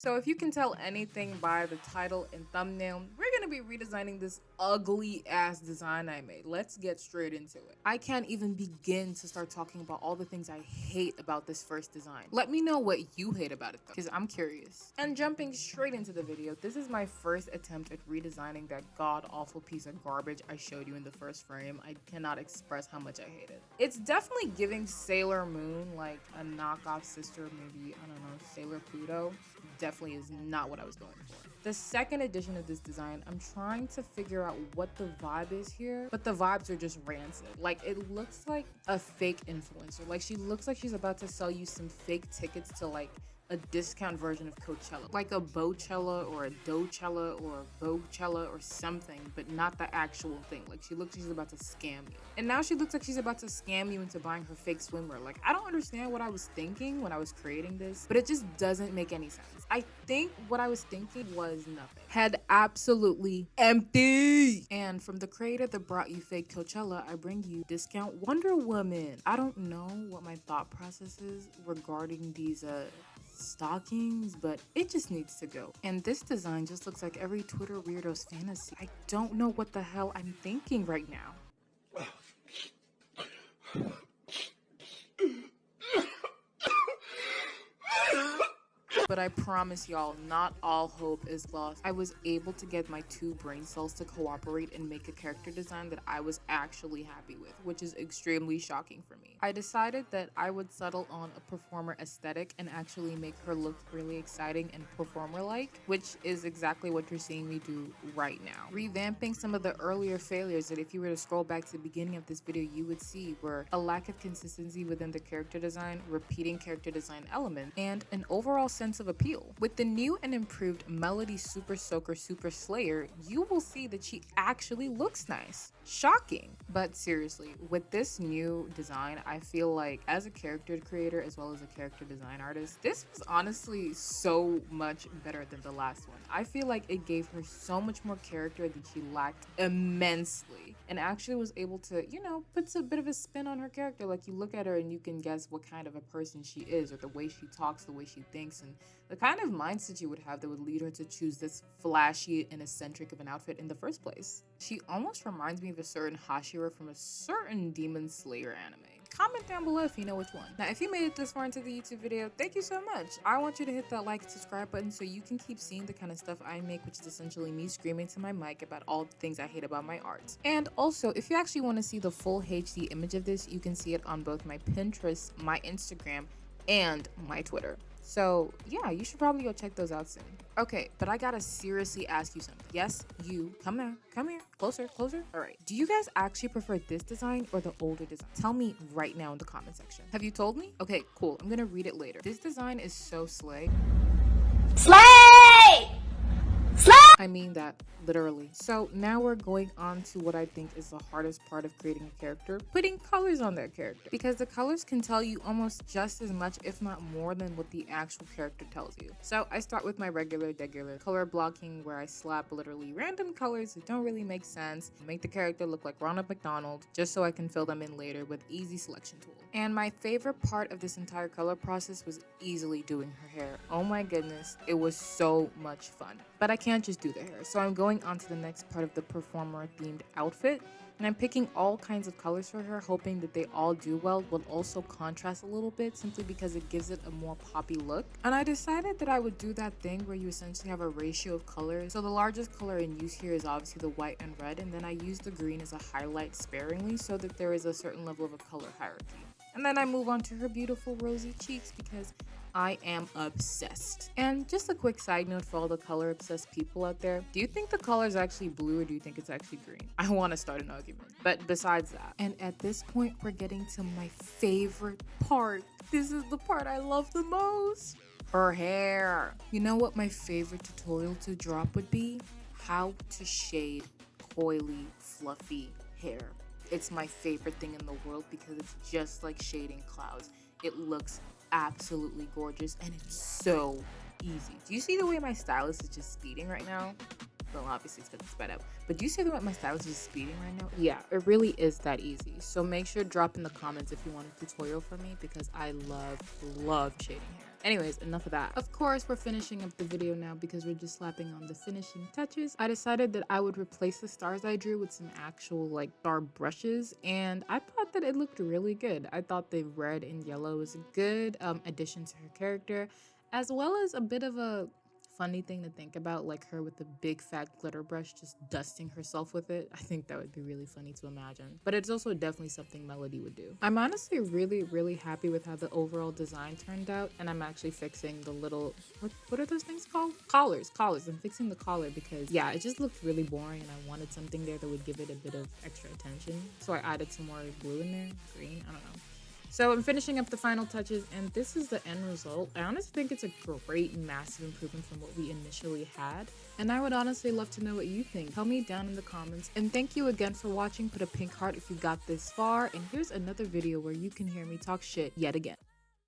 So if you can tell anything by the title and thumbnail, we're gonna be redesigning this ugly ass design I made. Let's get straight into it. I can't even begin to start talking about all the things I hate about this first design. Let me know what you hate about it though, because I'm curious. And jumping straight into the video, this is my first attempt at redesigning that god awful piece of garbage I showed you in the first frame. I cannot express how much I hate it. It's definitely giving Sailor Moon, like a knockoff sister, maybe, I don't know, Sailor Pluto. Definitely is not what I was going for. The second edition of this design, I'm trying to figure out what the vibe is here, but the vibes are just rancid. Like, it looks like a fake influencer. Like, she looks like she's about to sell you some fake tickets to like a discount version of Coachella, like a Bochella or a Dochella or a Voguechella or something, but not the actual thing. Like, she looks like she's about to scam you. And now she looks like she's about to scam you into buying her fake swimwear. Like, I don't understand what I was thinking when I was creating this, but it just doesn't make any sense. I think what I was thinking was nothing. Head absolutely empty. And from the creator that brought you fake Coachella, I bring you discount Wonder Woman. I don't know what my thought process is regarding these stockings, but it just needs to go. And this design just looks like every Twitter weirdo's fantasy. I don't know what the hell I'm thinking right now. But I promise y'all, not all hope is lost. I was able to get my two brain cells to cooperate and make a character design that I was actually happy with, which is extremely shocking for me. I decided that I would settle on a performer aesthetic and actually make her look really exciting and performer-like, which is exactly what you're seeing me do right now. Revamping some of the earlier failures that if you were to scroll back to the beginning of this video, you would see were a lack of consistency within the character design, repeating character design elements, and an overall sense of appeal. With the new and improved Melody Super Soaker Super Slayer, you will see that she actually looks nice. Shocking. But seriously, with this new design, I feel like as a character creator as well as a character design artist, this was honestly so much better than the last one. I feel like it gave her so much more character that she lacked immensely, and actually was able to, you know, put a bit of a spin on her character. Like, you look at her and you can guess what kind of a person she is, or the way she talks, the way she thinks, and the kind of mindset you would have that would lead her to choose this flashy and eccentric of an outfit in the first place. She almost reminds me of a certain Hashira from a certain Demon Slayer anime. Comment down below if you know which one. Now, if you made it this far into the YouTube video, thank you so much. I want you to hit that like and subscribe button so you can keep seeing the kind of stuff I make, which is essentially me screaming to my mic about all the things I hate about my art. And also, if you actually want to see the full HD image of this, you can see it on both my Pinterest, my Instagram, and my Twitter. So yeah, you should probably go check those out soon. Okay, but I gotta seriously ask you something. Yes, you, come here, closer. All right, do you guys actually prefer this design or the older design? Tell me right now in the comment section. Have you told me? Okay, cool, I'm gonna read it later. This design is so slay. I mean that literally. So now we're going on to what I think is the hardest part of creating a character, putting colors on that character. Because the colors can tell you almost just as much, if not more, than what the actual character tells you. So I start with my regular color blocking, where I slap literally random colors that don't really make sense, make the character look like Ronald McDonald, just so I can fill them in later with easy selection tool. And my favorite part of this entire color process was easily doing her hair. Oh my goodness, it was so much fun. But I can't just do the hair, so I'm going on to the next part of the performer themed outfit, and I'm picking all kinds of colors for her, hoping that they all do well, but also contrast a little bit, simply because it gives it a more poppy look. And I decided that I would do that thing where you essentially have a ratio of colors. So the largest color in use here is obviously the white and red, and then I use the green as a highlight sparingly so that there is a certain level of a color hierarchy. And then I move on to her beautiful rosy cheeks because I am obsessed. And just a quick side note for all the color obsessed people out there, do you think the color is actually blue or do you think it's actually green? I want to start an argument. But besides that, and at this point we're getting to my favorite part. This is the part I love the most. Her hair. You know what my favorite tutorial to drop would be? How to shade coily, fluffy hair. It's my favorite thing in the world because it's just like shading clouds. It looks absolutely gorgeous and it's so easy. Do you see the way my stylist is just speeding right now? Well, obviously it's because it's sped up. But do you see the way my stylist is speeding right now? Yeah, it really is that easy. So make sure to drop in the comments if you want a tutorial from me because I love shading hair. Anyways, enough of that. Of course, we're finishing up the video now because we're just slapping on the finishing touches. I decided that I would replace the stars I drew with some actual like star brushes, and I thought that it looked really good. I thought the red and yellow was a good addition to her character, as well as a bit of a funny thing to think about, like her with the big fat glitter brush just dusting herself with it. I think that would be really funny to imagine, but it's also definitely something Melody would do. I'm honestly really happy with how the overall design turned out, and I'm actually fixing the little, what are those things called? Collars. I'm fixing the collar because yeah, it just looked really boring and I wanted something there that would give it a bit of extra attention. So I added some more blue in there, green, I don't know. So I'm finishing up the final touches, and this is the end result. I honestly think it's a great, massive improvement from what we initially had, and I would honestly love to know what you think. Tell me down in the comments, and thank you again for watching. Put a pink heart if you got this far, and here's another video where you can hear me talk shit yet again.